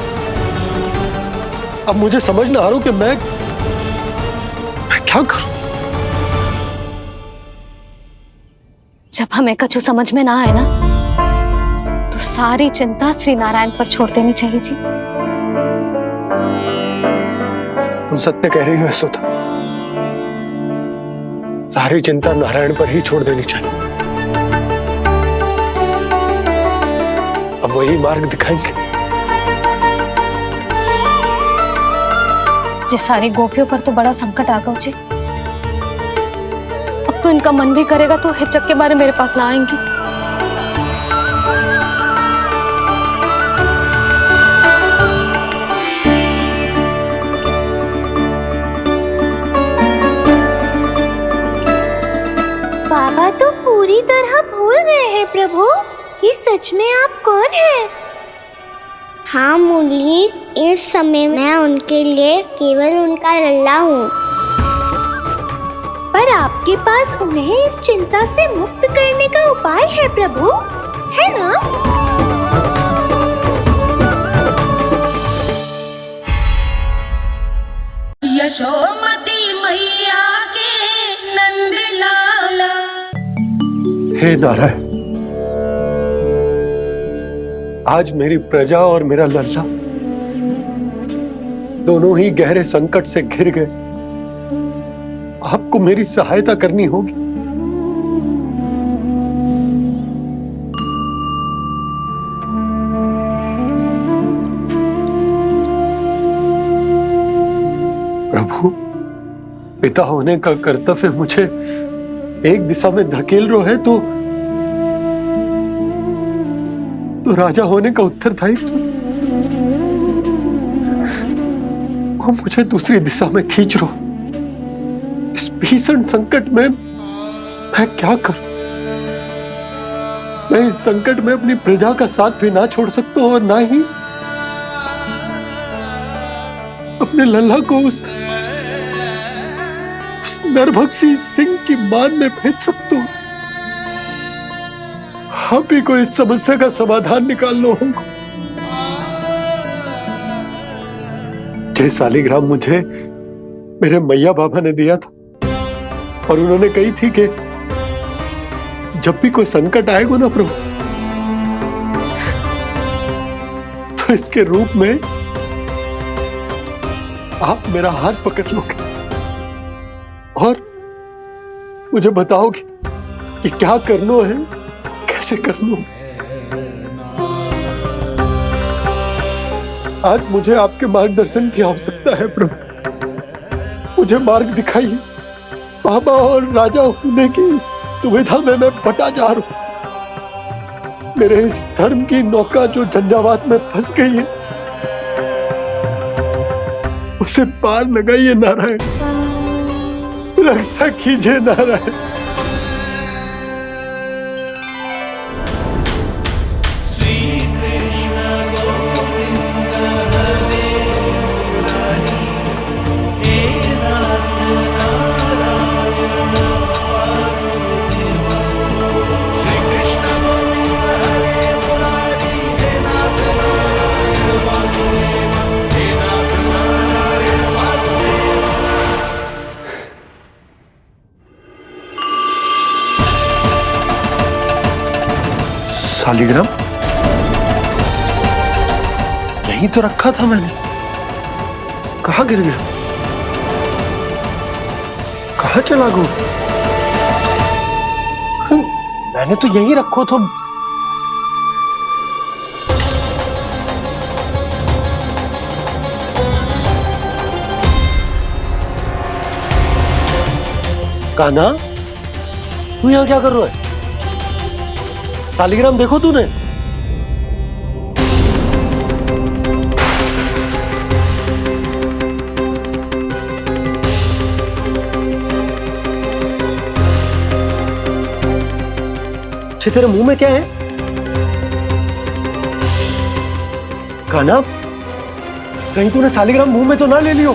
अब मुझे समझ ना आ रहा कि मैं क्या करूं। जब हमें कछु समझ में ना आए ना, तो सारी चिंता श्री नारायण पर छोड़ देनी चाहिए जी। तुम सत्य कह रही हो यशोदा, सारी चिंता नारायण पर ही छोड़ देनी चाहिए। अब वही मार्ग दिखाएंगे। जी सारी गोपियों पर तो बड़ा संकट आ गया जी। अब तो इनका मन भी करेगा तो हिचक के बारे मेरे पास ना आएंगी। बाबा तो पूरी तरह भूल गए हैं प्रभु, ये सच में आप कौन हैं? हाँ मुरली, इस समय मैं उनके लिए केवल उनका लल्ला हूँ। पर आपके पास उन्हें इस चिंता से मुक्त करने का उपाय है प्रभु, है ना? यशोमती मैया के नंद लाला। हे नारायण, आज मेरी प्रजा और मेरा लल्ला दोनों ही गहरे संकट से घिर गए। आपको मेरी सहायता करनी होगी। प्रभु, पिता होने का कर्तव्य मुझे एक दिशा में धकेल रहा है तो राजा होने का उत्तरदायित्व वो मुझे दूसरी दिशा में खींच रहा। इस भीषण संकट में मैं क्या करूं? मैं इस संकट में अपनी प्रजा का साथ भी ना छोड़ सकता हूं और ना ही अपने लल्ला को उस नरभक्षी सिंह की मान में भेज सकता हूं। आप ही को इस समस्या का समाधान निकालना होगा। जय शालिग्राम मुझे मेरे मैया बाबा ने दिया था और उन्होंने कही थी कि जब भी कोई संकट आएगा ना प्रभु, तो इसके रूप में आप मेरा हाथ पकड़ लोगे और मुझे बताओगे कि क्या करना है, कैसे करना है। आज मुझे आपके मार्गदर्शन की आवश्यकता है प्रभु। मुझे मार्ग दिखाइए। बाबा और राजा होने की सुविधा में मैं बटा जा रहा हूं। मेरे इस धर्म की नौका जो झंझावात में फंस गई है, उसे पार लगाइए नारायण, रक्षा कीजिए नारायण। शालिग्राम यहीं तो रखा था मैंने, कहाँ गिर गया? कहाँ चला गो? मैंने तो यही रखो तो। कान्हा, तू यहाँ क्या कर रहा है? सालिग्राम देखो तूने? तेरे मुंह में क्या है? कान्हा, कहीं तूने सालिग्राम मुंह में तो ना ले लियो?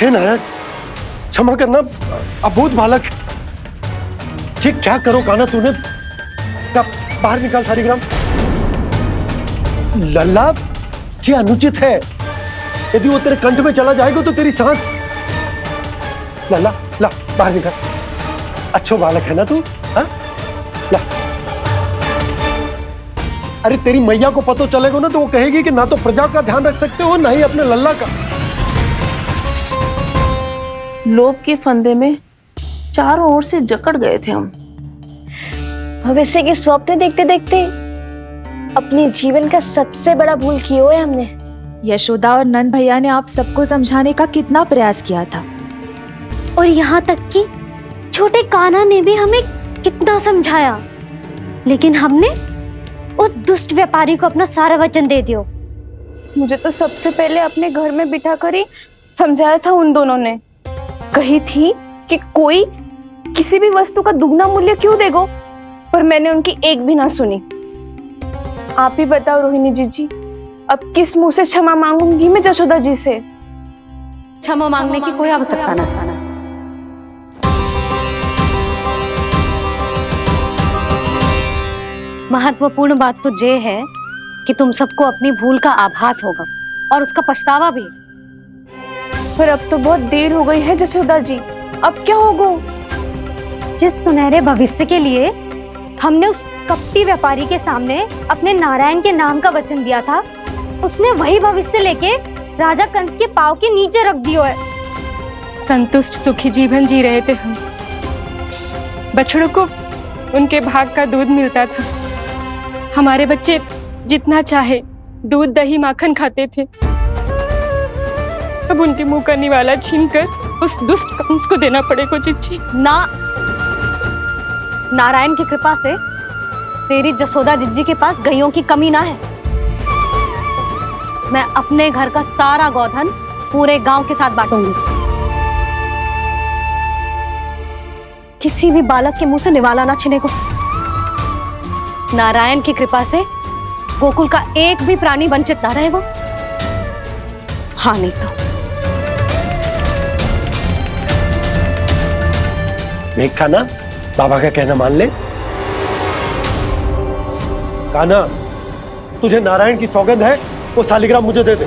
हे नारायण, क्षमा करना, अबोध बालक। जी क्या करो कान्हा तूने? क्या बाहर निकाल सालिग्राम। लल्ला, जी अनुचित है। यदि वो तेरे कंठ में चला जाएगा तो तेरी सांस। लल्ला, ला बाहर निकाल। अच्छो बालक है ना तू? हाँ? ला। अरे तेरी मैया को पता चलेगा ना तो वो कहेगी कि ना तो प्रजा का ध्यान रख सकते हो ना ही अपने लल्ला का। लोभ के फंदे में चारों ओर से जकड़ गए थे हम। भविष्य के स्वप्न देखते देखते अपने जीवन का सबसे बड़ा भूल किया है हमने। यशोदा और नंद भैया ने आप सबको समझाने का कितना प्रयास किया था, और यहाँ तक कि छोटे कान्हा ने भी हमें कितना समझाया, लेकिन हमने उस दुष्ट व्यापारी को अपना सारा वचन दे दिया। मुझे तो सबसे पहले अपने घर में बिठा कर ही समझाया था उन दोनों ने। कही थी कि कोई किसी भी वस्तु का दुगना मूल्य क्यों देगो, पर मैंने उनकी एक भी ना सुनी। आप ही बताओ रोहिणी जी, अब किस मुंह से क्षमा मांगूंगी मैं जशोदा जी से? क्षमा मांगने की कोई आवश्यकता ना। महत्वपूर्ण बात तो ये है कि तुम सबको अपनी भूल का आभास होगा और उसका पछतावा भी। पर अब तो बहुत देर हो गई है जशोदा जी, अब क्या होगा? जिस सुनहरे भविष्य के लिए हमने उस कपटी व्यापारी के सामने अपने नारायण के नाम का वचन दिया था, उसने वही भविष्य लेके राजा कंस के पांव के नीचे रख दिया है। संतुष्ट सुखी जीवन जी रहे थे हम। बछड़ों को उनके भाग का दूध मिलता था। हमारे बच्चे जितना चाहे दूध दही माखन खाते थे। अब उनके मुंह का निवाला छीनकर उस दुष्ट कंस को देना पड़ेगा चिच्ची। ना, नारायण की कृपा से तेरी जसोदा जिज्जी के पास गैयों की कमी ना है। मैं अपने घर का सारा गोधन पूरे गांव के साथ बांटूंगी। किसी भी बालक के मुंह से निवाला ना छिने को। नारायण की कृपा से गोकुल का एक भी प्राणी वंचित ना रहेगा। हाँ नहीं तो देख कान्हा, बाबा का कहना मान ले। कान्हा, तुझे नारायण की सौगंध है, वो सालिग्राम मुझे दे दे।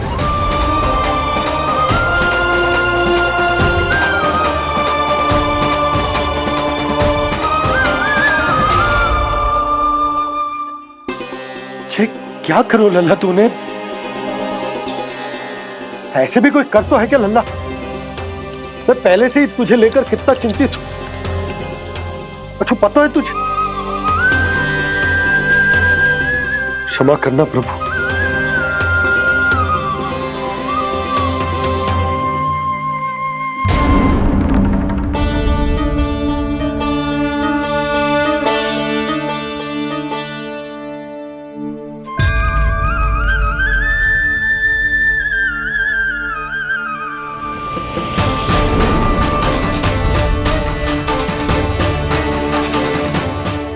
क्या करो लल्ला तूने? ऐसे भी कोई कर तो है क्या लल्ला? मैं पहले से ही तुझे लेकर कितना चिंतित हूं। अच्छा पता है तुझे? क्षमा करना प्रभु।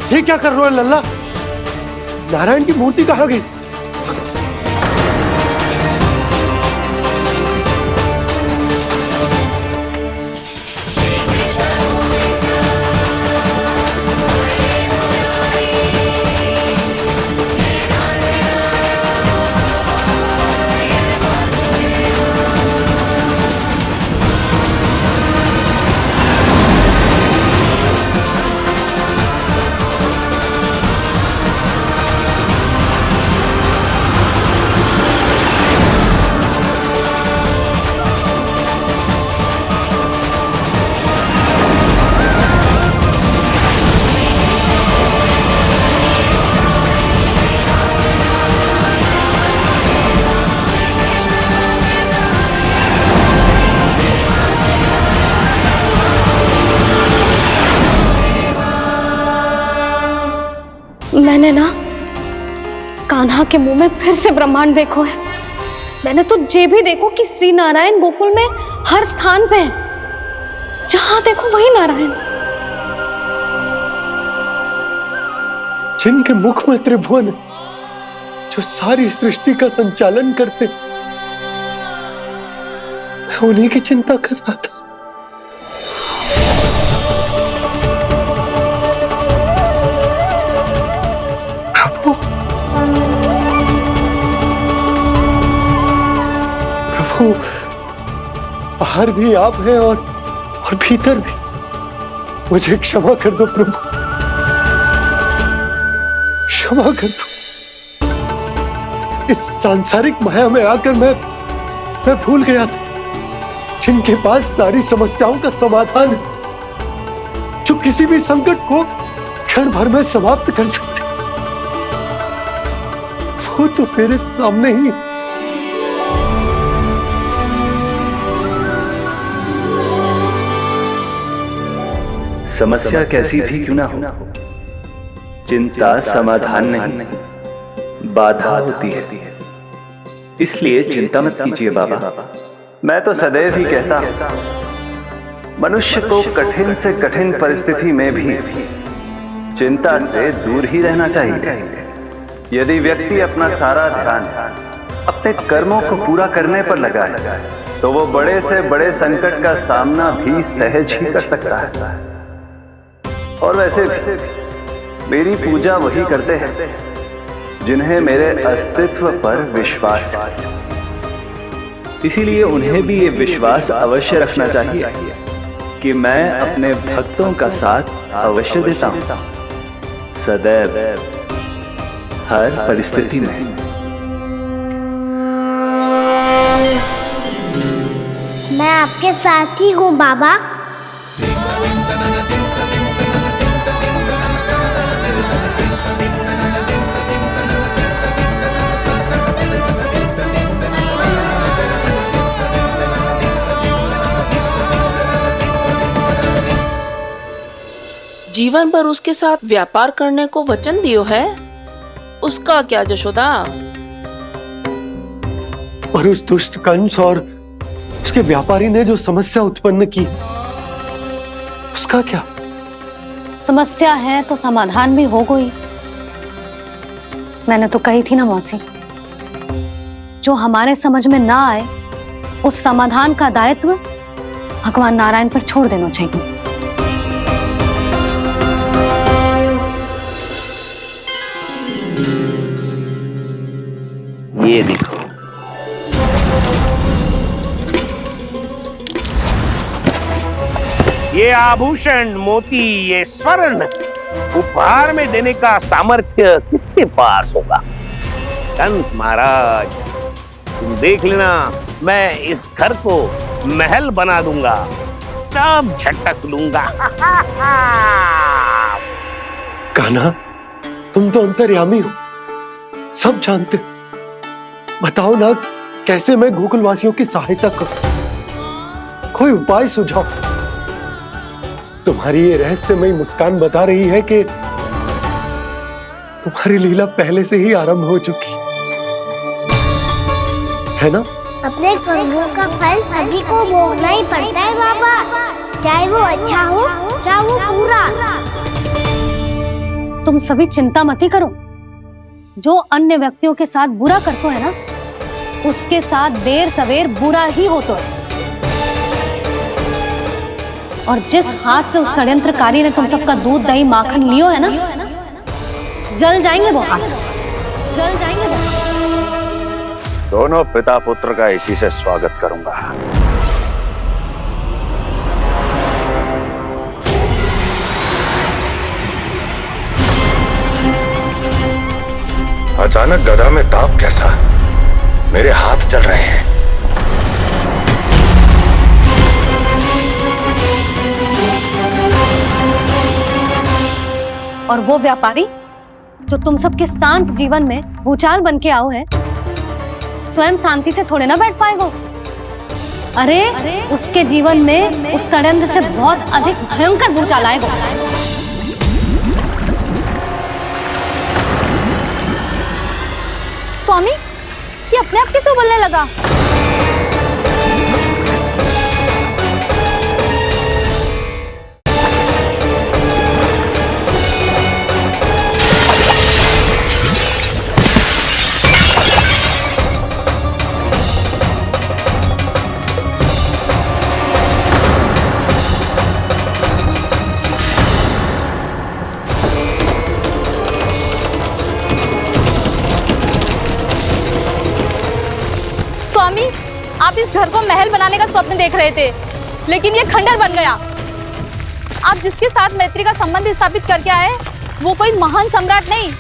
ये क्या कर रहे हो लल्ला? नारायण की मूर्ति कहाँ गई? मैंने ना कान्हा के मुंह में फिर से ब्रह्मांड देखो है। मैंने तो ये भी देखो कि श्री नारायण गोकुल में हर स्थान पे है, जहां देखो वही नारायण। जिनके मुख में त्रिभुवन, जो सारी सृष्टि का संचालन करते, मैं उन्हीं की चिंता कर रहा था। प्रभु, बाहर भी आप हैं और भीतर भी। मुझे क्षमा कर दो प्रभु, क्षमा कर दो। इस सांसारिक माया में आकर मैं भूल गया था जिनके पास सारी समस्याओं का समाधान है, जो किसी भी संकट को क्षण भर में समाप्त कर सकते, वो तो मेरे सामने ही। समस्या कैसी भी क्यों ना हो, चिंता समाधान नहीं, बाधा होती है। इसलिए चिंता मत कीजिए बाबा। मैं तो सदैव ही कहता हूं, मनुष्य को कठिन से कठिन परिस्थिति में भी चिंता से दूर ही रहना चाहिए। यदि व्यक्ति अपना सारा ध्यान अपने कर्मों को पूरा करने पर लगाए, तो वो बड़े से बड़े संकट का सामना भी सहज ही कर सकता है। और वैसे भी मेरी पूजा वही करते हैं जिन्हें मेरे अस्तित्व पर विश्वास है। इसीलिए उन्हें भी ये विश्वास अवश्य रखना चाहिए कि मैं अपने भक्तों का साथ अवश्य देता हूं, सदैव, हर परिस्थिति में। मैं आपके साथ ही हूँ बाबा। जीवन भर उसके साथ व्यापार करने को वचन दियो है, उसका क्या जशोदा? और उस दुष्ट कंस और उसके व्यापारी ने जो समस्या उत्पन्न की, उसका क्या? समस्या है तो समाधान भी हो गई। मैंने तो कही थी ना मौसी, जो हमारे समझ में ना आए उस समाधान का दायित्व भगवान नारायण पर छोड़ देना चाहिए। ये देखो, ये आभूषण, मोती, ये स्वर्ण उपहार में देने का सामर्थ्य किसके पास होगा? कंस महाराज, तुम देख लेना, मैं इस घर को महल बना दूंगा, सब झटक लूंगा। कान्हा, तुम तो अंतर्यामी हो, सब जानते हो। बताओ ना, कैसे मैं गोकुलवासियों की सहायता करूं? कोई उपाय सुझाओ। तुम्हारी ये रहस्यमयी मुस्कान बता रही है कि तुम्हारी लीला पहले से ही आरंभ हो चुकी है ना? अपने कर्मों का फल सभी को भोगना ही पड़ता है बाबा, चाहे वो अच्छा हो चाहे वो बुरा। तुम सभी चिंता मत ही करो। जो अन्य व्यक्तियों के साथ बुरा करते है ना, उसके साथ देर सवेर बुरा ही होता है। और जिस हाथ से उस षड्यंत्रकारी ने तुम सबका दूध दही माखन लियो है ना, जल जाएंगे वो हाथ, जल जाएंगे वो। दोनों पिता पुत्र का इसी से स्वागत करूंगा। अचानक गदा में ताप कैसा? मेरे हाथ जल रहे हैं। और वो व्यापारी जो तुम सबके शांत जीवन में भूचाल बन के आओ है, स्वयं शांति से थोड़े ना बैठ पाएगा। अरे उसके जीवन में उस षड्यंत्र से बहुत अधिक भयंकर भूचाल आएगा। अपने आप कैसे उबलने लगा? स्वामी, आप इस घर को महल बनाने का स्वप्न देख रहे थे, लेकिन ये खंडर बन गया। आप जिसके साथ मैत्री का संबंध स्थापित करके आए, वो कोई महान सम्राट नहीं,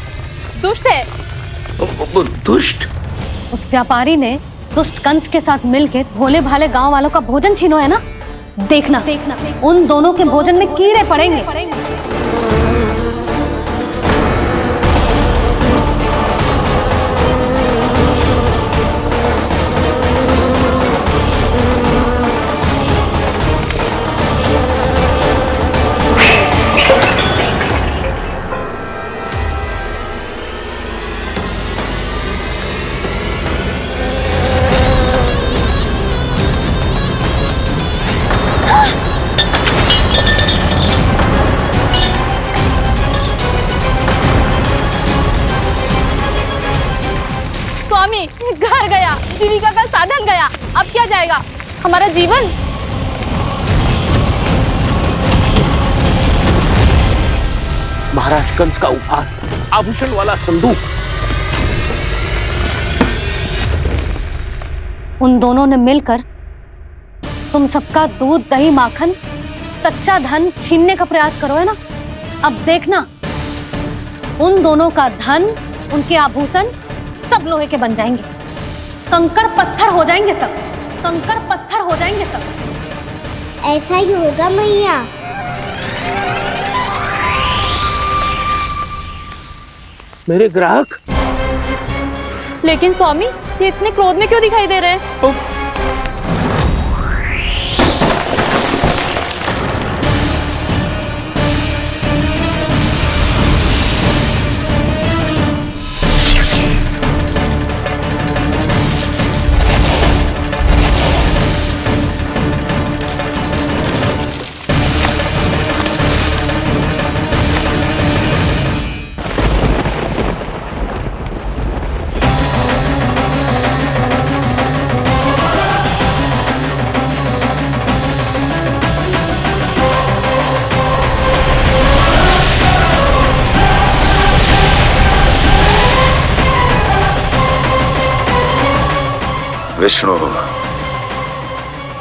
दुष्ट है। दुष्ट? उस व्यापारी ने दुष्ट कंस के साथ मिलकर भोले भाले गांव वालों का भोजन छीनो है ना। देखना उन दोनों के भोजन में कीड़े पड़ेंगे। स्वामी, घर गया, जीविका का साधन गया, अब क्या जाएगा हमारा जीवन? महाराज कंस का उपहार, आभूषण वाला संदूक। उन दोनों ने मिलकर तुम सबका दूध दही माखन सच्चा धन छीनने का प्रयास करो है ना। अब देखना उन दोनों का धन, उनके आभूषण सब लोहे के बन जाएंगे, कंकड़ पत्थर हो जाएंगे सब, कंकड़ पत्थर हो जाएंगे सब। ऐसा ही होगा मैया। मेरे ग्राहक? लेकिन स्वामी, ये इतने क्रोध में क्यों दिखाई दे रहे हैं?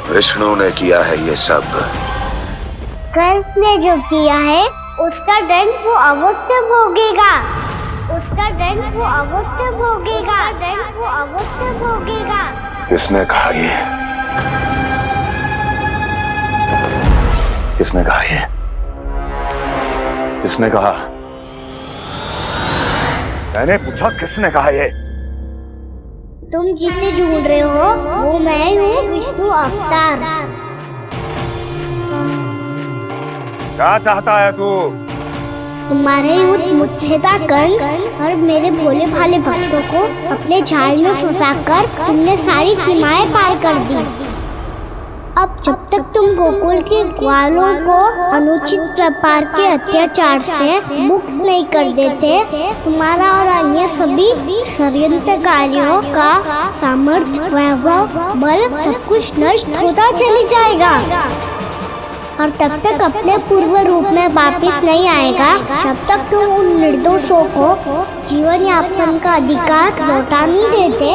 विष्णु ने किया है ये सब। कंस ने जो किया है उसका दंड वो अवश्य भोगेगा, उसका दंड वो अवश्य भोगेगा, दंड वो अवश्य भोगेगा। किसने कहा ये? किसने कहा ये? किसने कहा? मैंने पूछा किसने कहा ये? तुम जिसे ढूंढ रहे हो वो मैं हूँ, विष्णु अवतार। क्या चाहता है तू? तुम्हारे युद्ध मुझसे था कंस, और मेरे भोले भाले भक्तों को अपने जाल में फंसाकर तुमने सारी सीमाएं पार कर दी। अब जब तक तुम गोकुल के ग्वालों को अनुचित प्रकार के अत्याचार से मुक्त नहीं कर देते, तुम्हारा और अन्य सभी षड्यंत्रकारियों का सामर्थ्य, वैभव, बल सब कुछ नष्ट होता चली जाएगा, और तब तक अपने पूर्व रूप में वापस नहीं आएगा जब तक तुम उन निर्दोषों को जीवन यापन का अधिकार लौटा नहीं देते।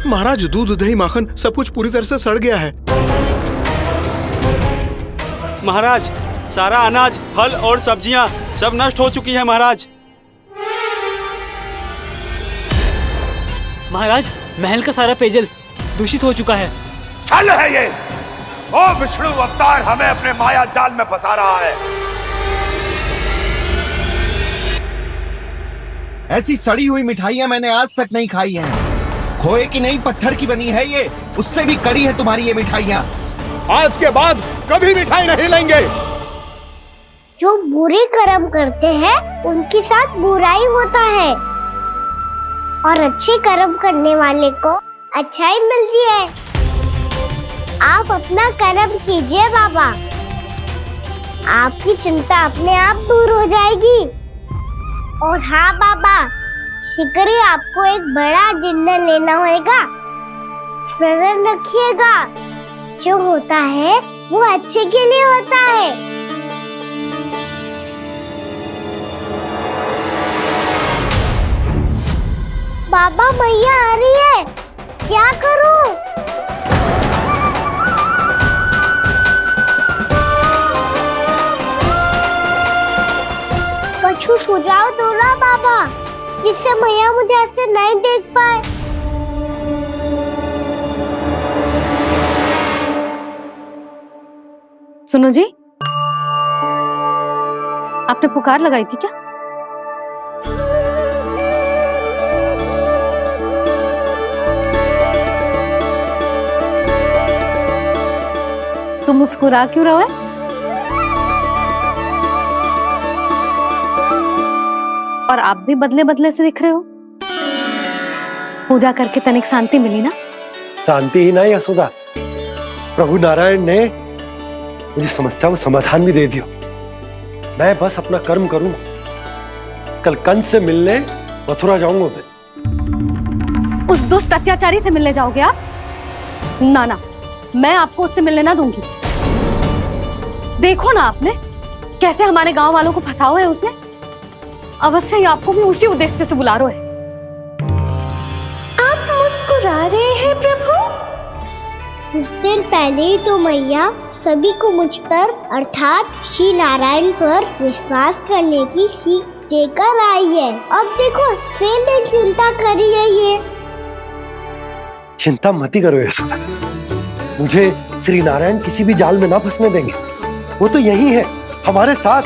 महाराज, दूध दही माखन सब कुछ पूरी तरह से सड़ गया है। महाराज, सारा अनाज, फल और सब्जियां सब नष्ट हो चुकी है महाराज। महाराज, महल का सारा पेयजल दूषित हो चुका है। छल है ये। ओ विष्णु अवतार हमें अपने माया जाल में फंसा रहा है। ऐसी सड़ी हुई मिठाइयां मैंने आज तक नहीं खाई हैं। खोए की नहीं, पत्थर की बनी है ये, उससे भी कड़ी है तुम्हारी ये मिठाइयां। आज के बाद कभी मिठाई नहीं लेंगे। जो बुरे कर्म करते हैं उनके साथ बुराई होता है और अच्छे कर्म करने वाले को अच्छाई मिलती है। आप अपना कर्म कीजिए बाबा, आपकी चिंता अपने आप दूर हो जाएगी। और हाँ बाबा, शीघ्र ही आपको एक बड़ा डिनर लेना होगा। स्मरण रखिएगा, जो होता है वो अच्छे के लिए होता है। बाबा मैया आ रही है, क्या करूं? कछु सुझाव दो ना बाबा, जिससे मैया मुझे ऐसे नहीं देख पाए। सुनो जी, आपने पुकार लगाई थी क्या? तुम मुस्कुरा क्यों रहो है? और आप भी बदले बदले से दिख रहे हो। पूजा करके तनिक शांति मिली ना? शांति ही नहीं यशोदा, प्रभु नारायण ने मुझे समस्या को समाधान भी दे दिया। मैं बस अपना कर्म करूं। कल कंस से मिलने मथुरा जाऊंगा मैं। उस दुष्ट अत्याचारी से मिलने जाओगे आप? ना ना, मैं आपको उससे मिलने ना दूंगी। देखो ना आपने कैसे हमारे गांव वालों को फंसाओ है उसने। अवश्य ही आपको भी उसी उद्देश्य से बुला रहे हैं। आप मुस्कुरा रहे हैं प्रभु? कुछ देर पहले ही तो मैया सभी को मुझ पर अर्थात श्री नारायण पर विश्वास करने की सीख देकर आई है। अब देखो स्वयं भी चिंता करी है ये। चिंता मत ही करो यशोदा, मुझे श्री नारायण किसी भी जाल में ना फंसने देंगे। वो तो यही है हमारे साथ।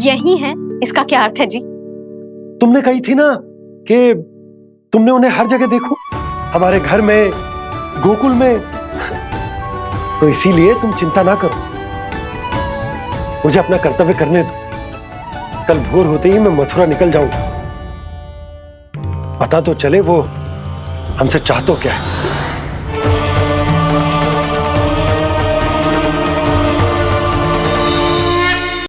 यही है, इसका क्या अर्थ है जी? तुमने कही थी ना कि तुमने उन्हें हर जगह देखो, हमारे घर में, गोकुल में। तो इसीलिए तुम चिंता ना करो, मुझे अपना कर्तव्य करने दो। कल भोर होते ही मैं मथुरा निकल जाऊंगा। पता तो चले वो हमसे चाहतो क्या है।